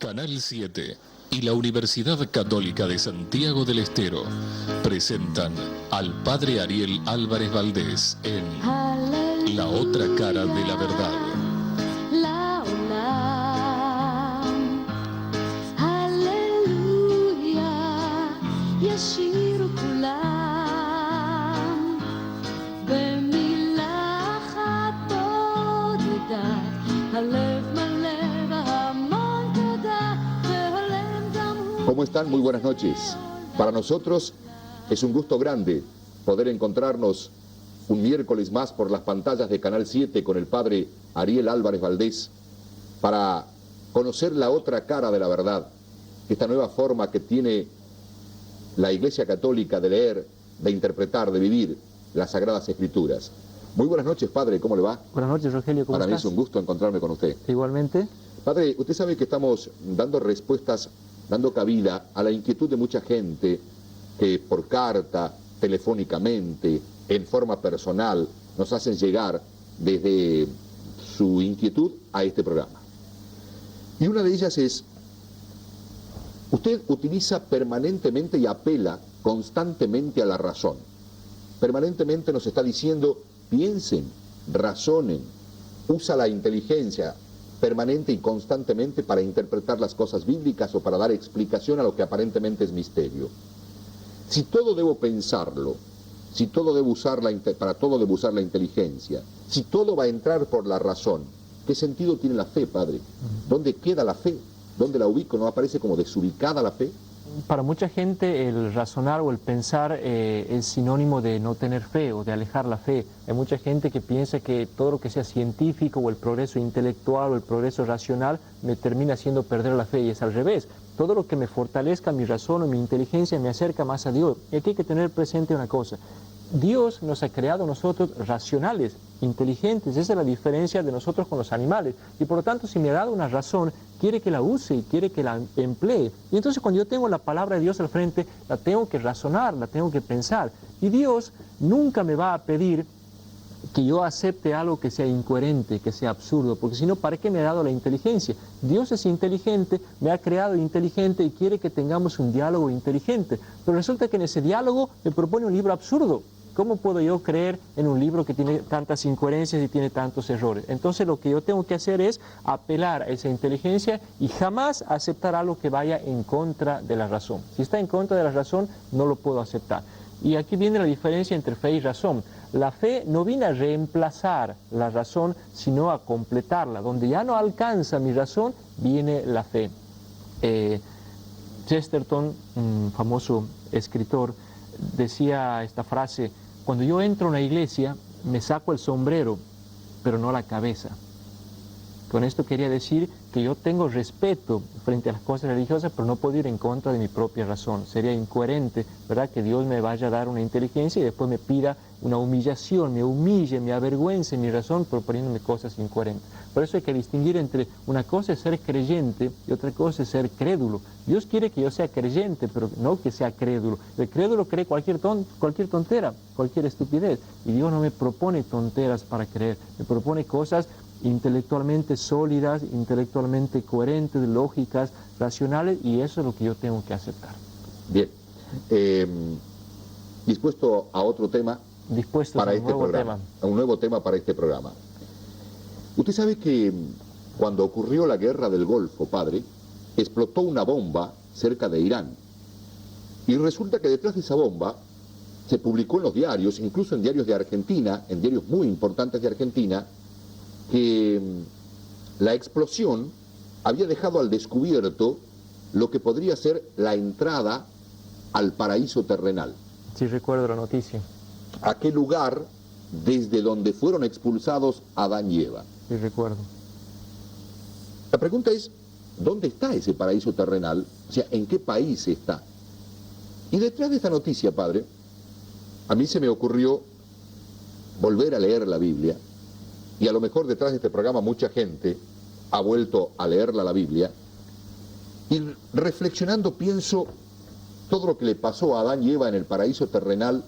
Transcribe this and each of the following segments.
Canal 7 y la Universidad Católica de Santiago del Estero presentan al Padre Ariel Álvarez Valdés en La Otra Cara de la Verdad. La Olam, Aleluya, Yeshiru Kulam, Bemilah Hatodah, Halev Malev Hamon Todah, Veholem Damu. ¿Cómo están? Muy buenas noches. Para nosotros es un gusto grande poder encontrarnos un miércoles más por las pantallas de Canal 7 con el Padre Ariel Álvarez Valdés para conocer la otra cara de la verdad, esta nueva forma que tiene la Iglesia Católica de leer, de interpretar, de vivir las Sagradas Escrituras. Muy buenas noches, Padre, ¿cómo le va? Buenas noches, Rogelio, ¿cómo Para mí estás? es un gusto encontrarme con usted. Igualmente. Padre, usted sabe que estamos dando respuestas, dando cabida a la inquietud de mucha gente que por carta, telefónicamente, en forma personal, nos hacen llegar desde su inquietud a este programa. Y una de ellas es, usted utiliza permanentemente y apela constantemente a la razón. Permanentemente nos está diciendo, piensen, razonen, usa la inteligencia permanente y constantemente para interpretar las cosas bíblicas o para dar explicación a lo que aparentemente es misterio. Si todo debo pensarlo, si todo debo para todo debo usar la inteligencia, si todo va a entrar por la razón, ¿qué sentido tiene la fe, Padre? ¿Dónde queda la fe? ¿Dónde la ubico? ¿No aparece como desubicada la fe? Para mucha gente el razonar o el pensar es sinónimo de no tener fe o de alejar la fe. Hay mucha gente que piensa que todo lo que sea científico o el progreso intelectual o el progreso racional me termina haciendo perder la fe, y es al revés. Todo lo que me fortalezca mi razón o mi inteligencia me acerca más a Dios. Y aquí hay que tener presente una cosa. Dios nos ha creado a nosotros racionales, inteligentes. Esa es la diferencia de nosotros con los animales. Y por lo tanto, si me ha dado una razón, quiere que la use y quiere que la emplee. Y entonces cuando yo tengo la palabra de Dios al frente, la tengo que razonar, la tengo que pensar. Y Dios nunca me va a pedir que yo acepte algo que sea incoherente, que sea absurdo, porque si no, ¿para qué me ha dado la inteligencia? Dios es inteligente, me ha creado inteligente y quiere que tengamos un diálogo inteligente. Pero resulta que en ese diálogo me propone un libro absurdo. ¿Cómo puedo yo creer en un libro que tiene tantas incoherencias y tiene tantos errores? Entonces lo que yo tengo que hacer es apelar a esa inteligencia y jamás aceptar algo que vaya en contra de la razón. Si está en contra de la razón, no lo puedo aceptar. Y aquí viene la diferencia entre fe y razón. La fe no viene a reemplazar la razón, sino a completarla. Donde ya no alcanza mi razón, viene la fe. Chesterton, un famoso escritor, decía esta frase: cuando yo entro a una iglesia, me saco el sombrero, pero no la cabeza. Con esto quería decir que yo tengo respeto frente a las cosas religiosas, pero no puedo ir en contra de mi propia razón. Sería incoherente, ¿verdad?, que Dios me vaya a dar una inteligencia y después me pida una humillación, me humille, me avergüence mi razón proponiéndome cosas incoherentes. Por eso hay que distinguir entre una cosa es ser creyente y otra cosa es ser crédulo. Dios quiere que yo sea creyente, pero no que sea crédulo. El crédulo cree cualquier tontera, cualquier estupidez. Y Dios no me propone tonteras para creer, me propone cosas intelectualmente sólidas, intelectualmente coherentes, lógicas, racionales, y eso es lo que yo tengo que aceptar. Bien. Dispuesto a otro tema para este programa, a un nuevo tema para este programa. Usted sabe que cuando ocurrió la guerra del Golfo, Padre, explotó una bomba cerca de Irán. Y resulta que detrás de esa bomba se publicó en los diarios, incluso en diarios de Argentina, en diarios muy importantes de Argentina, que la explosión había dejado al descubierto lo que podría ser la entrada al paraíso terrenal. Sí, recuerdo la noticia. Aquel lugar desde donde fueron expulsados Adán y Eva. Sí, recuerdo. La pregunta es, ¿dónde está ese paraíso terrenal? O sea, ¿en qué país está? Y detrás de esta noticia, Padre, a mí se me ocurrió volver a leer la Biblia. Y a lo mejor detrás de este programa mucha gente ha vuelto a leerla la Biblia, y reflexionando pienso todo lo que le pasó a Adán y Eva en el paraíso terrenal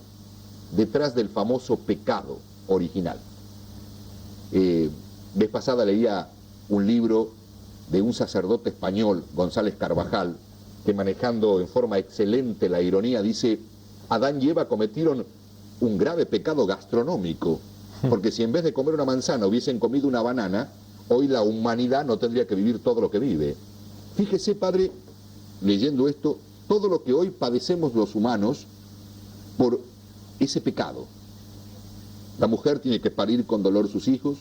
detrás del famoso pecado original. Vez pasada leía un libro de un sacerdote español, González Carvajal, que manejando en forma excelente la ironía dice: Adán y Eva cometieron un grave pecado gastronómico, porque si en vez de comer una manzana hubiesen comido una banana, hoy la humanidad no tendría que vivir todo lo que vive. Fíjese, padre, leyendo esto, todo lo que hoy padecemos los humanos por ese pecado. La mujer tiene que parir con dolor sus hijos.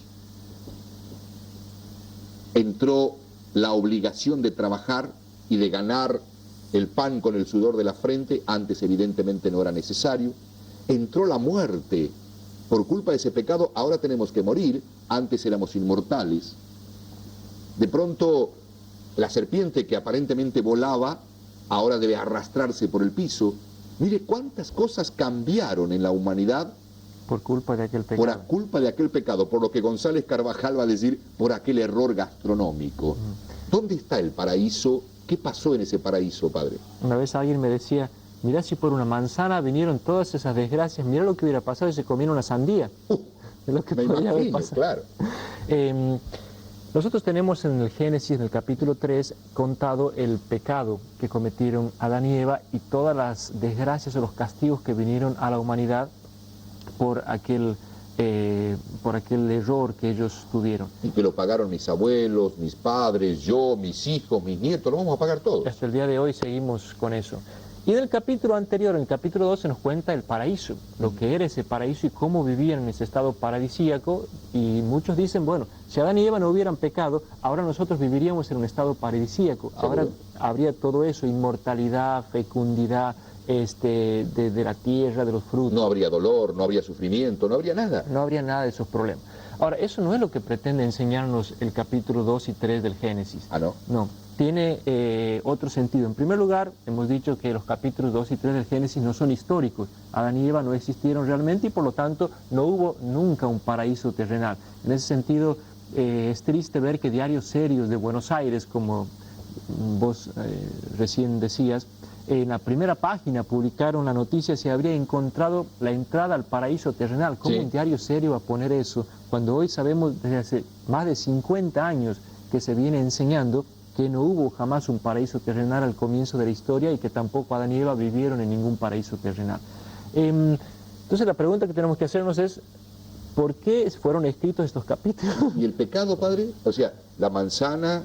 Entró la obligación de trabajar y de ganar el pan con el sudor de la frente, antes evidentemente no era necesario. Entró la muerte, por culpa de ese pecado ahora tenemos que morir, antes éramos inmortales. De pronto la serpiente que aparentemente volaba, ahora debe arrastrarse por el piso. Mire cuántas cosas cambiaron en la humanidad por culpa de aquel pecado. Por culpa de aquel pecado, por lo que González Carvajal va a decir, por aquel error gastronómico. ¿Dónde está el paraíso? ¿Qué pasó en ese paraíso, padre? Una vez alguien me decía, mirá si por una manzana vinieron todas esas desgracias, mirá lo que hubiera pasado si se comiera una sandía. Es lo que podría haber pasado. Claro. Nosotros tenemos en el Génesis, en el capítulo 3, contado el pecado que cometieron Adán y Eva y todas las desgracias o los castigos que vinieron a la humanidad por aquel error que ellos tuvieron. Y que lo pagaron mis abuelos, mis padres, yo, mis hijos, mis nietos, lo vamos a pagar todos. Hasta el día de hoy seguimos con eso. Y en el capítulo anterior, en el capítulo 12, nos cuenta el paraíso, lo que era ese paraíso y cómo vivían en ese estado paradisíaco. Y muchos dicen, bueno, si Adán y Eva no hubieran pecado, ahora nosotros viviríamos en un estado paradisíaco. Ahora habría todo eso, inmortalidad, fecundidad, de la tierra, de los frutos. No habría dolor, no habría sufrimiento, no habría nada. No habría nada de esos problemas. Ahora, eso no es lo que pretende enseñarnos el capítulo 2 y 3 del Génesis. ¿Ah, no? No, tiene otro sentido. En primer lugar, hemos dicho que los capítulos 2 y 3 del Génesis no son históricos. Adán y Eva no existieron realmente y por lo tanto no hubo nunca un paraíso terrenal. En ese sentido, es triste ver que diarios serios de Buenos Aires, como vos recién decías, en la primera página publicaron la noticia si habría encontrado la entrada al paraíso terrenal. ¿Cómo un diario serio va a poner eso? Cuando hoy sabemos desde hace más de 50 años que se viene enseñando que no hubo jamás un paraíso terrenal al comienzo de la historia y que tampoco Adán y Eva vivieron en ningún paraíso terrenal. Entonces la pregunta que tenemos que hacernos es, ¿por qué fueron escritos estos capítulos? ¿Y el pecado, padre? O sea, la manzana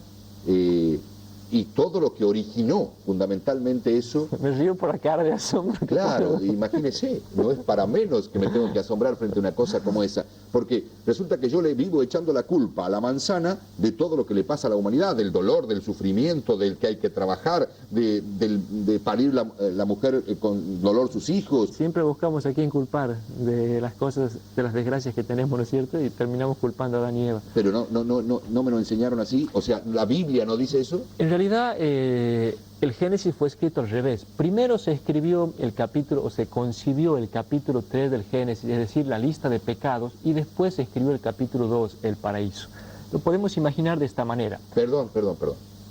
y todo lo que originó fundamentalmente eso. Me río por la cara de asombro. Claro, imagínese, no es para menos que me tengo que asombrar frente a una cosa como esa, porque resulta que yo le vivo echando la culpa a la manzana de todo lo que le pasa a la humanidad, del dolor, del sufrimiento, del que hay que trabajar, de parir la mujer con dolor sus hijos. Siempre buscamos a quién culpar de las cosas, de las desgracias que tenemos, ¿no es cierto? Y terminamos culpando a Adán y Eva. Pero no me lo enseñaron así, o sea, ¿la Biblia no dice eso? En realidad, el Génesis fue escrito al revés. Primero se escribió el capítulo, o se concibió el capítulo 3 del Génesis, es decir, la lista de pecados, y después se escribió el capítulo 2, el paraíso. Lo podemos imaginar de esta manera. Perdón.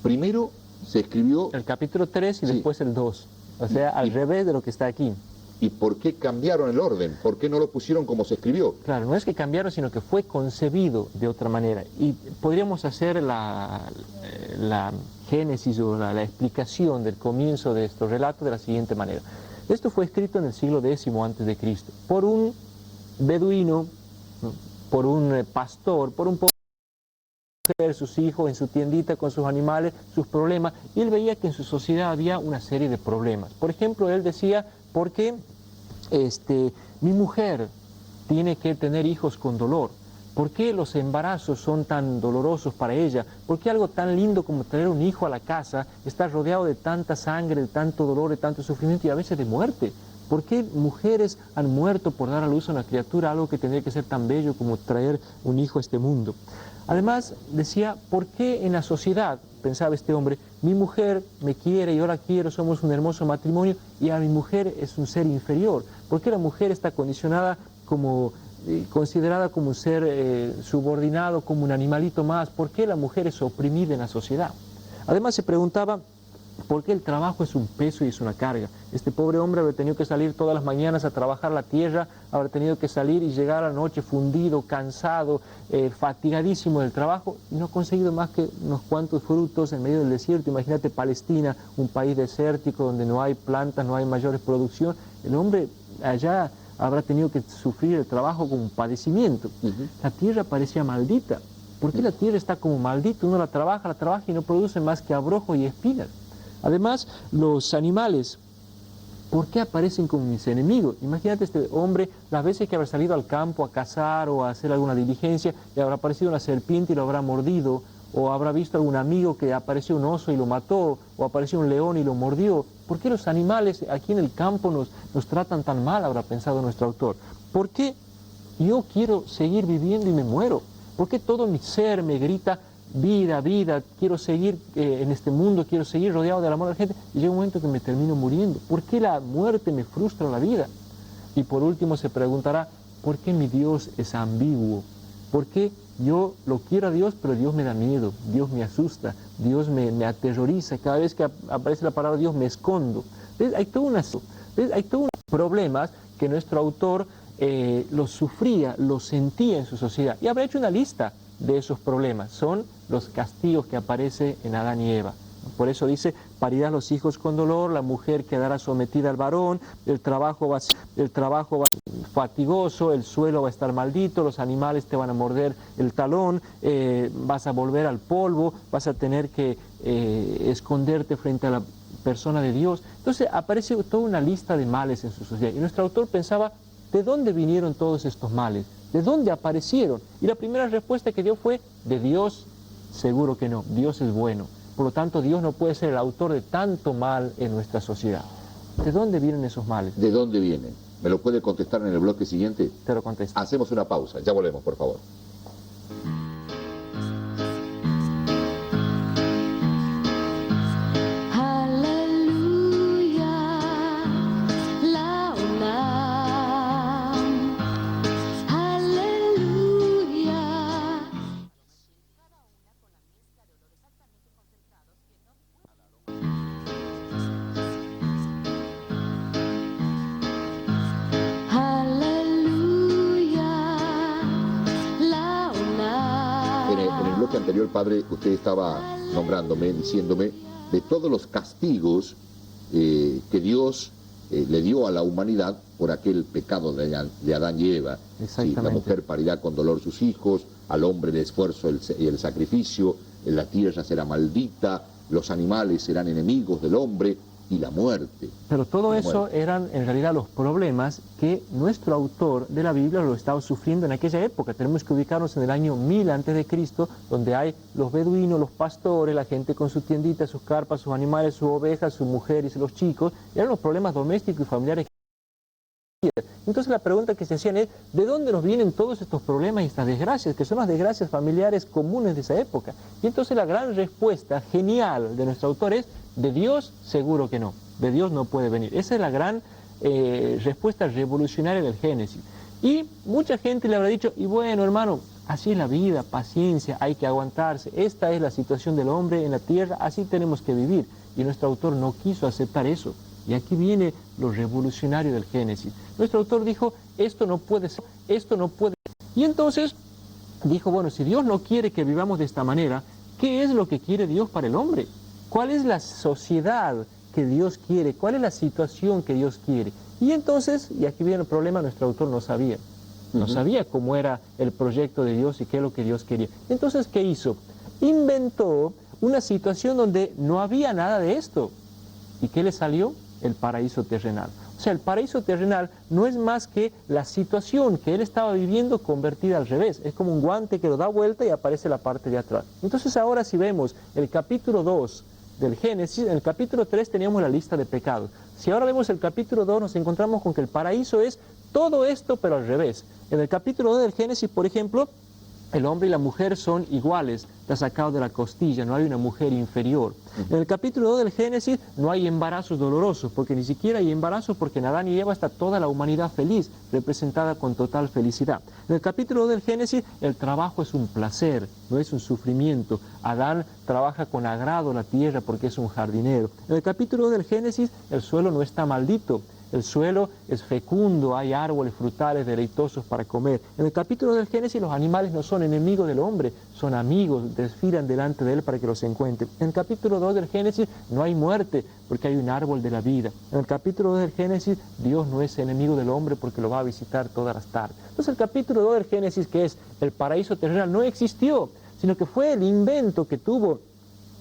Primero se escribió el capítulo 3 y después el 2, o sea, al revés de lo que está aquí. ¿Y por qué cambiaron el orden? ¿Por qué no lo pusieron como se escribió? Claro, no es que cambiaron, sino que fue concebido de otra manera. Y podríamos hacer la génesis o la explicación del comienzo de estos relatos de la siguiente manera. Esto fue escrito en el siglo X a.C. por un beduino, por un pastor, por un pobre, sus hijos en su tiendita con sus animales, sus problemas, y él veía que en su sociedad había una serie de problemas. Por ejemplo, él decía, ¿por qué mi mujer tiene que tener hijos con dolor? ¿Por qué los embarazos son tan dolorosos para ella? ¿Por qué algo tan lindo como traer un hijo a la casa está rodeado de tanta sangre, de tanto dolor, de tanto sufrimiento y a veces de muerte? ¿Por qué mujeres han muerto por dar a luz a una criatura, algo que tendría que ser tan bello como traer un hijo a este mundo? Además, decía, ¿por qué en la sociedad, pensaba este hombre, mi mujer me quiere, yo la quiero, somos un hermoso matrimonio, y a mi mujer es un ser inferior? ¿Por qué la mujer está condicionada considerada como un ser subordinado, como un animalito más? ¿Por qué la mujer es oprimida en la sociedad? Además se preguntaba, Porque el trabajo es un peso y es una carga. Este pobre hombre habrá tenido que salir todas las mañanas a trabajar la tierra, habrá tenido que salir y llegar a la noche fundido, cansado, fatigadísimo del trabajo, y no ha conseguido más que unos cuantos frutos en medio del desierto. Imagínate Palestina, un país desértico donde no hay plantas, no hay mayores producción. El hombre allá habrá tenido que sufrir el trabajo como un padecimiento. La tierra parecía maldita. ¿Por qué la tierra está como maldita? Uno la trabaja y no produce más que abrojos y espinas. Además, los animales, ¿por qué aparecen como mis enemigos? Imagínate este hombre, las veces que habrá salido al campo a cazar o a hacer alguna diligencia, y habrá aparecido una serpiente y lo habrá mordido, o habrá visto algún amigo que apareció un oso y lo mató, o apareció un león y lo mordió. ¿Por qué los animales aquí en el campo nos tratan tan mal? Habrá pensado nuestro autor. ¿Por qué yo quiero seguir viviendo y me muero? ¿Por qué todo mi ser me grita, vida, vida, quiero seguir en este mundo, quiero seguir rodeado del amor de la gente, y llega un momento que me termino muriendo? ¿Por qué la muerte me frustra la vida? Y por último se preguntará, ¿por qué mi Dios es ambiguo? ¿Por qué yo lo quiero a Dios, pero Dios me da miedo, Dios me asusta, Dios me aterroriza? Cada vez que aparece la palabra Dios me escondo. ¿Ves? Hay todos unos problemas que nuestro autor los sufría, los sentía en su sociedad, y habrá hecho una lista de esos problemas. Son los castigos que aparecen en Adán y Eva. Por eso dice, parirás los hijos con dolor, la mujer quedará sometida al varón, el trabajo va a ser fatigoso, el suelo va a estar maldito, los animales te van a morder el talón, vas a volver al polvo, vas a tener que esconderte frente a la persona de Dios. Entonces aparece toda una lista de males en su sociedad. Y nuestro autor pensaba, ¿de dónde vinieron todos estos males? ¿De dónde aparecieron? Y la primera respuesta que dio fue, de Dios, seguro que no, Dios es bueno. Por lo tanto, Dios no puede ser el autor de tanto mal en nuestra sociedad. ¿De dónde vienen esos males? ¿De dónde vienen? ¿Me lo puede contestar en el bloque siguiente? Te lo contesto. Hacemos una pausa, ya volvemos, por favor. Anterior, padre, usted estaba nombrándome, diciéndome de todos los castigos que Dios le dio a la humanidad por aquel pecado de Adán y Eva. Sí, la mujer parirá con dolor sus hijos, al hombre el esfuerzo y el sacrificio, la tierra será maldita, los animales serán enemigos del hombre y la muerte. Pero todo eso eran en realidad los problemas que nuestro autor de la Biblia lo estaba sufriendo en aquella época. Tenemos que ubicarnos en el año 1000 a.C., donde hay los beduinos, los pastores, la gente con su tiendita, sus carpas, sus animales, sus ovejas, sus mujeres y los chicos. Eran los problemas domésticos y familiares. Entonces la pregunta que se hacían es, ¿de dónde nos vienen todos estos problemas y estas desgracias, que son las desgracias familiares comunes de esa época? Y entonces la gran respuesta genial de nuestro autor es, de Dios seguro que no, de Dios no puede venir. Esa es la gran respuesta revolucionaria del Génesis. Y mucha gente le habrá dicho, y bueno hermano, así es la vida, paciencia, hay que aguantarse, esta es la situación del hombre en la tierra, así tenemos que vivir. Y nuestro autor no quiso aceptar eso. Y aquí viene lo revolucionario del Génesis. Nuestro autor dijo, esto no puede ser, esto no puede ser. Y entonces dijo, bueno, si Dios no quiere que vivamos de esta manera, ¿qué es lo que quiere Dios para el hombre? ¿Cuál es la sociedad que Dios quiere? ¿Cuál es la situación que Dios quiere? Y entonces, y aquí viene el problema, nuestro autor no sabía. No sabía cómo era el proyecto de Dios y qué es lo que Dios quería. Entonces, ¿qué hizo? Inventó una situación donde no había nada de esto. ¿Y qué le salió? El paraíso terrenal. O sea, el paraíso terrenal no es más que la situación que él estaba viviendo convertida al revés. Es como un guante que lo da vuelta y aparece la parte de atrás. Entonces ahora si vemos el capítulo 2 del Génesis, en el capítulo 3 teníamos la lista de pecados. Si ahora vemos el capítulo 2 nos encontramos con que el paraíso es todo esto pero al revés. En el capítulo 2 del Génesis, por ejemplo, el hombre y la mujer son iguales, está sacado de la costilla, no hay una mujer inferior. En el capítulo 2 del Génesis no hay embarazos dolorosos, porque ni siquiera hay embarazos, porque en Adán y Eva está toda la humanidad feliz, representada con total felicidad. En el capítulo 2 del Génesis el trabajo es un placer, no es un sufrimiento. Adán trabaja con agrado la tierra porque es un jardinero. En el capítulo 2 del Génesis el suelo no está maldito. El suelo es fecundo, hay árboles frutales deleitosos para comer. En el capítulo del Génesis los animales no son enemigos del hombre, son amigos, desfilan delante de él para que los encuentre. En el capítulo 2 del Génesis no hay muerte porque hay un árbol de la vida. En el capítulo 2 del Génesis Dios no es enemigo del hombre porque lo va a visitar todas las tardes. Entonces el capítulo 2 del Génesis, que es el paraíso terrenal, no existió, sino que fue el invento que tuvo,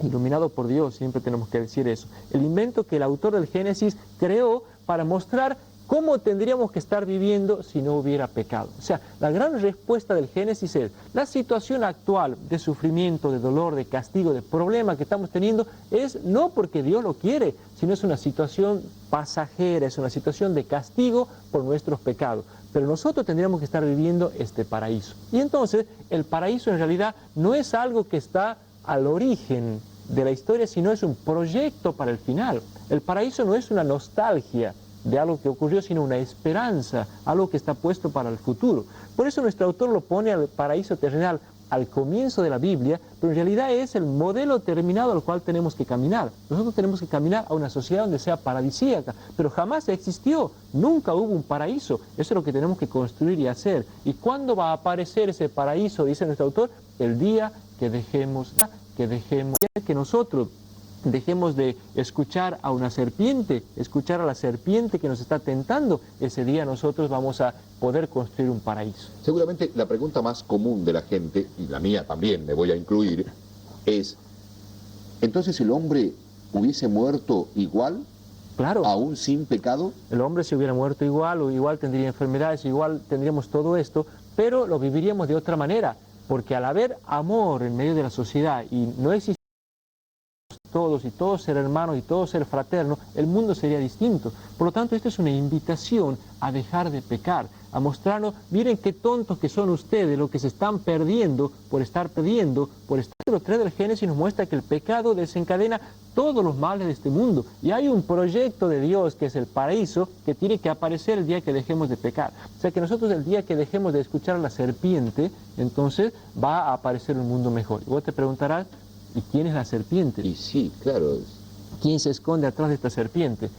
iluminado por Dios, siempre tenemos que decir eso, el invento que el autor del Génesis creó para mostrar cómo tendríamos que estar viviendo si no hubiera pecado. O sea, la gran respuesta del Génesis es, la situación actual de sufrimiento, de dolor, de castigo, de problema que estamos teniendo, es no porque Dios lo quiere, sino es una situación pasajera, es una situación de castigo por nuestros pecados. Pero nosotros tendríamos que estar viviendo este paraíso. Y entonces, el paraíso en realidad no es algo que está al origen de la historia, sino es un proyecto para el final. El paraíso no es una nostalgia de algo que ocurrió, sino una esperanza, algo que está puesto para el futuro. Por eso nuestro autor lo pone al paraíso terrenal al comienzo de la Biblia, pero en realidad es el modelo terminado al cual tenemos que caminar. Nosotros tenemos que caminar a una sociedad donde sea paradisíaca, pero jamás existió, nunca hubo un paraíso. Eso es lo que tenemos que construir y hacer. ¿Y cuándo va a aparecer ese paraíso? Dice nuestro autor, el día que nosotros dejemos de escuchar a una serpiente, escuchar a la serpiente que nos está tentando, ese día nosotros vamos a poder construir un paraíso. Seguramente la pregunta más común de la gente, y la mía también me voy a incluir, es, ¿entonces el hombre hubiese muerto igual? Claro. ¿Aún sin pecado? El hombre se hubiera muerto igual, o igual tendría enfermedades, igual tendríamos todo esto, pero lo viviríamos de otra manera, porque al haber amor en medio de la sociedad y no existe todos y todos ser hermanos y todos ser fraternos, el mundo sería distinto. Por lo tanto, esto es una invitación a dejar de pecar, a mostrarnos, miren qué tontos que son ustedes, lo que se están perdiendo por estar perdiendo, por estar. El 3 del Génesis nos muestra que el pecado desencadena todos los males de este mundo. Y hay un proyecto de Dios que es el paraíso que tiene que aparecer el día que dejemos de pecar. O sea que nosotros el día que dejemos de escuchar a la serpiente, entonces va a aparecer un mundo mejor. Y vos te preguntarás, ¿y quién es la serpiente? Y sí, claro. ¿Quién se esconde atrás de esta serpiente?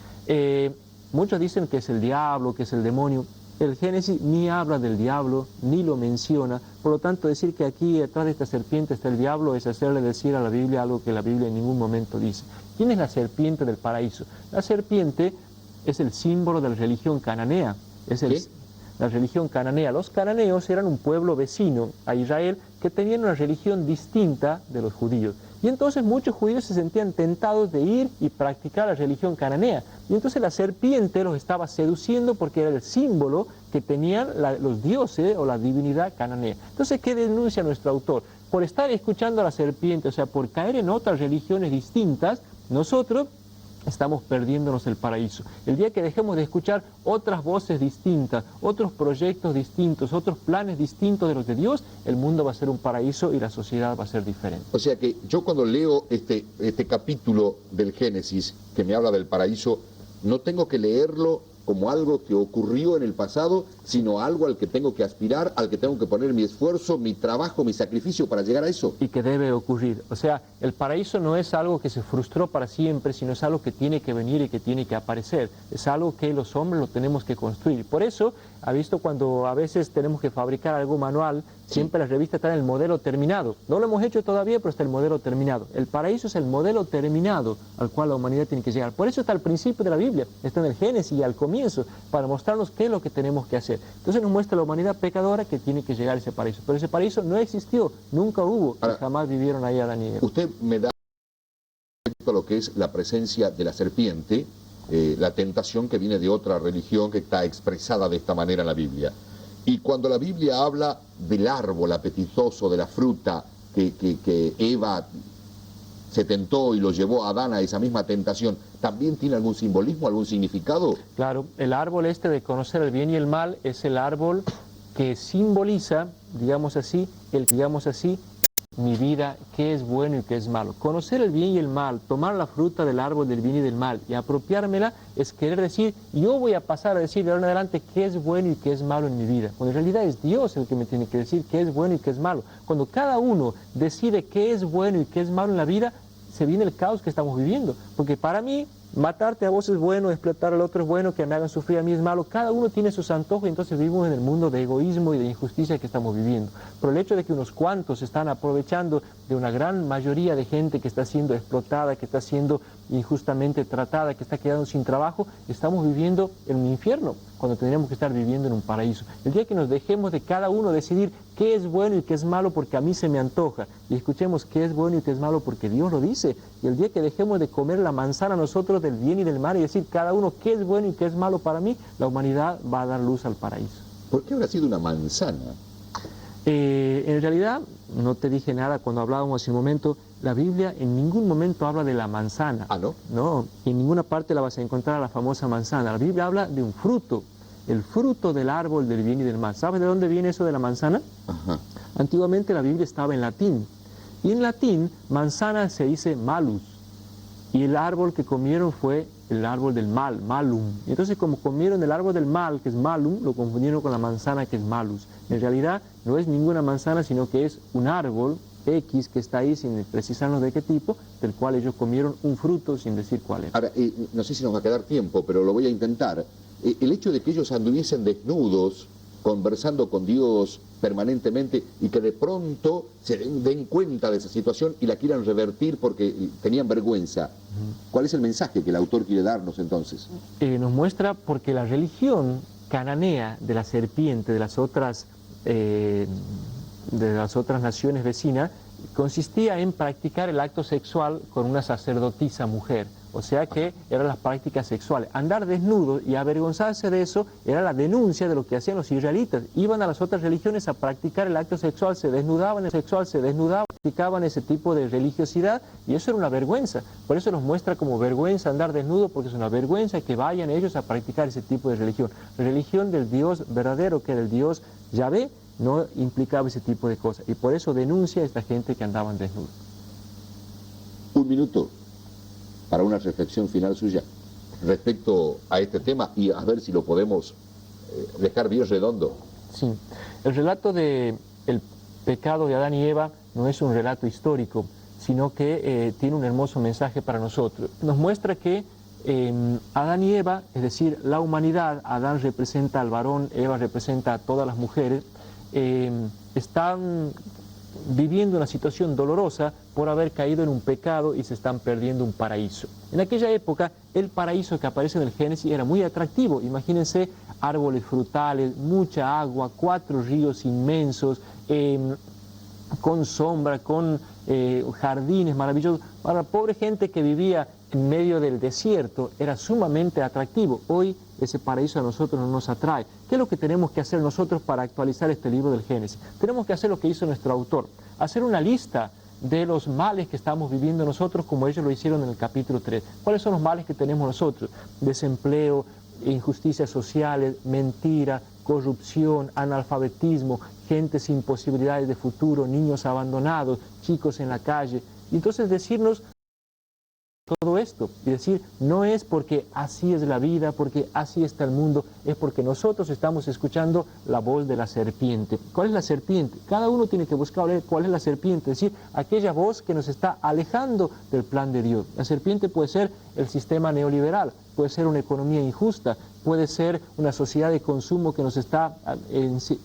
Muchos dicen que es el diablo, que es el demonio. El Génesis ni habla del diablo, ni lo menciona. Por lo tanto, decir que aquí atrás de esta serpiente está el diablo es hacerle decir a la Biblia algo que la Biblia en ningún momento dice. ¿Quién es la serpiente del paraíso? La serpiente es el símbolo de la religión cananea. La religión cananea. Los cananeos eran un pueblo vecino a Israel que tenían una religión distinta de los judíos. Y entonces muchos judíos se sentían tentados de ir y practicar la religión cananea. Y entonces la serpiente los estaba seduciendo porque era el símbolo que tenían los dioses o la divinidad cananea. Entonces, ¿qué denuncia nuestro autor? Por estar escuchando a la serpiente, o sea, por caer en otras religiones distintas, nosotros estamos perdiéndonos el paraíso. El día que dejemos de escuchar otras voces distintas, otros proyectos distintos, otros planes distintos de los de Dios, el mundo va a ser un paraíso y la sociedad va a ser diferente. O sea que yo cuando leo este capítulo del Génesis que me habla del paraíso, no tengo que leerlo como algo que ocurrió en el pasado, sino algo al que tengo que aspirar, al que tengo que poner mi esfuerzo, mi trabajo, mi sacrificio para llegar a eso. Y que debe ocurrir. O sea, el paraíso no es algo que se frustró para siempre, sino es algo que tiene que venir y que tiene que aparecer. Es algo que los hombres lo tenemos que construir. Por eso, ha visto cuando a veces tenemos que fabricar algo manual, siempre las revistas están en el modelo terminado. No lo hemos hecho todavía, pero está el modelo terminado. El paraíso es el modelo terminado al cual la humanidad tiene que llegar. Por eso está al principio de la Biblia, está en el Génesis y al comienzo, para mostrarnos qué es lo que tenemos que hacer. Entonces nos muestra la humanidad pecadora que tiene que llegar a ese paraíso. Pero ese paraíso no existió, nunca hubo, y jamás vivieron ahí Adán y Eva. Usted me da lo que es la presencia de la serpiente, la tentación que viene de otra religión que está expresada de esta manera en la Biblia. Y cuando la Biblia habla del árbol apetitoso, de la fruta que Eva se tentó y lo llevó a Adán a esa misma tentación, ¿también tiene algún simbolismo, algún significado? Claro, el árbol este de conocer el bien y el mal es el árbol que simboliza, digamos así, mi vida qué es bueno y qué es malo. Conocer el bien y el mal, tomar la fruta del árbol del bien y del mal y apropiármela es querer decir, yo voy a pasar a decir de ahora en adelante qué es bueno y qué es malo en mi vida. Cuando en realidad es Dios el que me tiene que decir qué es bueno y qué es malo. Cuando cada uno decide qué es bueno y qué es malo en la vida, se viene el caos que estamos viviendo. Porque para mí, matarte a vos es bueno, explotar al otro es bueno, que me hagan sufrir a mí es malo. Cada uno tiene sus antojos y entonces vivimos en el mundo de egoísmo y de injusticia que estamos viviendo. Pero el hecho de que unos cuantos están aprovechando de una gran mayoría de gente que está siendo explotada, que está siendo injustamente tratada, que está quedando sin trabajo, estamos viviendo en un infierno cuando tendríamos que estar viviendo en un paraíso. El día que nos dejemos de cada uno decidir qué es bueno y qué es malo porque a mí se me antoja, y escuchemos qué es bueno y qué es malo porque Dios lo dice, y el día que dejemos de comer la manzana nosotros del bien y del mal y decir cada uno qué es bueno y qué es malo para mí, la humanidad va a dar luz al paraíso. ¿Por qué habrá sido una manzana? En realidad, no te dije nada cuando hablábamos hace un momento, la Biblia en ningún momento habla de la manzana. ¿Ah, no? No, en ninguna parte la vas a encontrar a la famosa manzana. La Biblia habla de un fruto, el fruto del árbol del bien y del mal. ¿Sabes de dónde viene eso de la manzana? Ajá. Antiguamente la Biblia estaba en latín, y en latín manzana se dice malus, y el árbol que comieron fue el árbol del mal, malum. Y entonces como comieron el árbol del mal, que es malum, lo confundieron con la manzana que es malus. En realidad no es ninguna manzana, sino que es un árbol X que está ahí sin precisarnos de qué tipo, del cual ellos comieron un fruto sin decir cuál era. Ahora, no sé si nos va a quedar tiempo, pero lo voy a intentar. El hecho de que ellos anduviesen desnudos, conversando con Dios permanentemente y que de pronto se den cuenta de esa situación y la quieran revertir porque tenían vergüenza. ¿Cuál es el mensaje que el autor quiere darnos entonces? Nos muestra porque la religión cananea de la serpiente, de las otras naciones vecinas, consistía en practicar el acto sexual con una sacerdotisa mujer. O sea que eran las prácticas sexuales. Andar desnudo y avergonzarse de eso era la denuncia de lo que hacían los israelitas. Iban a las otras religiones a practicar el acto sexual, se desnudaban, practicaban ese tipo de religiosidad y eso era una vergüenza. Por eso nos muestra como vergüenza andar desnudo, porque es una vergüenza que vayan ellos a practicar ese tipo de religión. La religión del Dios verdadero, que era el Dios Yahvé, no implicaba ese tipo de cosas. Y por eso denuncia a esta gente que andaban desnudos. Un minuto para una reflexión final suya respecto a este tema y a ver si lo podemos dejar bien redondo. Sí, el relato del pecado de Adán y Eva no es un relato histórico, sino que tiene un hermoso mensaje para nosotros. Nos muestra que Adán y Eva, es decir, la humanidad, Adán representa al varón, Eva representa a todas las mujeres, están viviendo una situación dolorosa por haber caído en un pecado y se están perdiendo un paraíso. En aquella época, el paraíso que aparece en el Génesis era muy atractivo. Imagínense árboles frutales, mucha agua, 4 ríos inmensos, con sombra, con jardines maravillosos. Para la pobre gente que vivía en medio del desierto era sumamente atractivo. Hoy ese paraíso a nosotros no nos atrae. ¿Qué es lo que tenemos que hacer nosotros para actualizar este libro del Génesis? Tenemos que hacer lo que hizo nuestro autor, hacer una lista de los males que estamos viviendo nosotros como ellos lo hicieron en el capítulo 3. ¿Cuáles son los males que tenemos nosotros? Desempleo, injusticias sociales, mentira, corrupción, analfabetismo, gente sin posibilidades de futuro, niños abandonados, chicos en la calle. Y entonces decirnos todo esto y decir, no es porque así es la vida, porque así está el mundo, es porque nosotros estamos escuchando la voz de la serpiente. ¿Cuál es la serpiente? Cada uno tiene que buscar cuál es la serpiente, es decir, aquella voz que nos está alejando del plan de Dios. La serpiente puede ser el sistema neoliberal, puede ser una economía injusta, puede ser una sociedad de consumo que nos está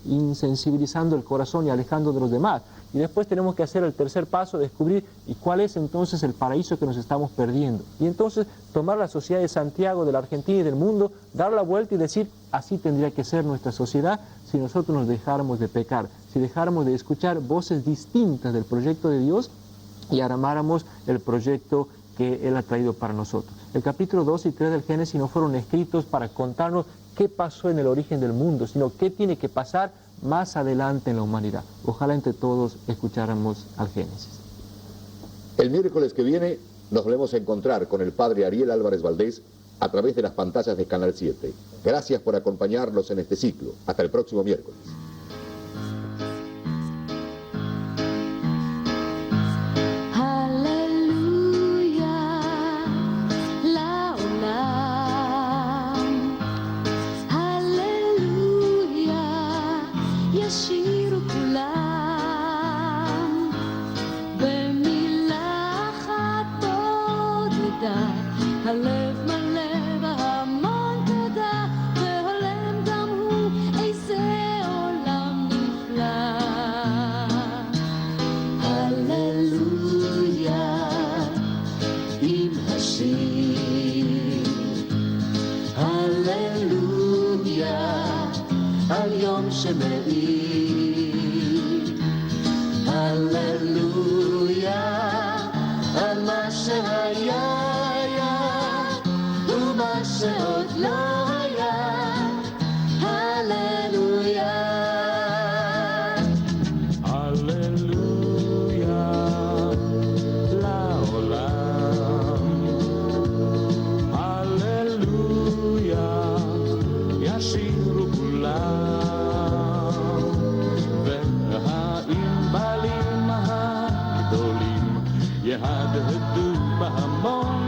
insensibilizando el corazón y alejando de los demás. Y después tenemos que hacer el tercer paso, descubrir y cuál es entonces el paraíso que nos estamos perdiendo. Y entonces tomar la sociedad de Santiago, de la Argentina y del mundo, dar la vuelta y decir, así tendría que ser nuestra sociedad si nosotros nos dejáramos de pecar, si dejáramos de escuchar voces distintas del proyecto de Dios y armáramos el proyecto que Él ha traído para nosotros. El capítulo 2 y 3 del Génesis no fueron escritos para contarnos qué pasó en el origen del mundo, sino qué tiene que pasar más adelante en la humanidad. Ojalá entre todos escucháramos al Génesis. El miércoles que viene nos volvemos a encontrar con el padre Ariel Álvarez Valdés a través de las pantallas de Canal 7. Gracias por acompañarnos en este ciclo. Hasta el próximo miércoles. הלב מלא בהמון תודה, והולם גם הוא, איזה עולם נפלא. הללויה עם השיר, הללויה על יום שמאיר, הללויה על מה שהיה ומה שעוד לא היה, הללויה. הללויה לעולם, הללויה ישירו כולם, והענבלים הגדולים יהדהדו בהמון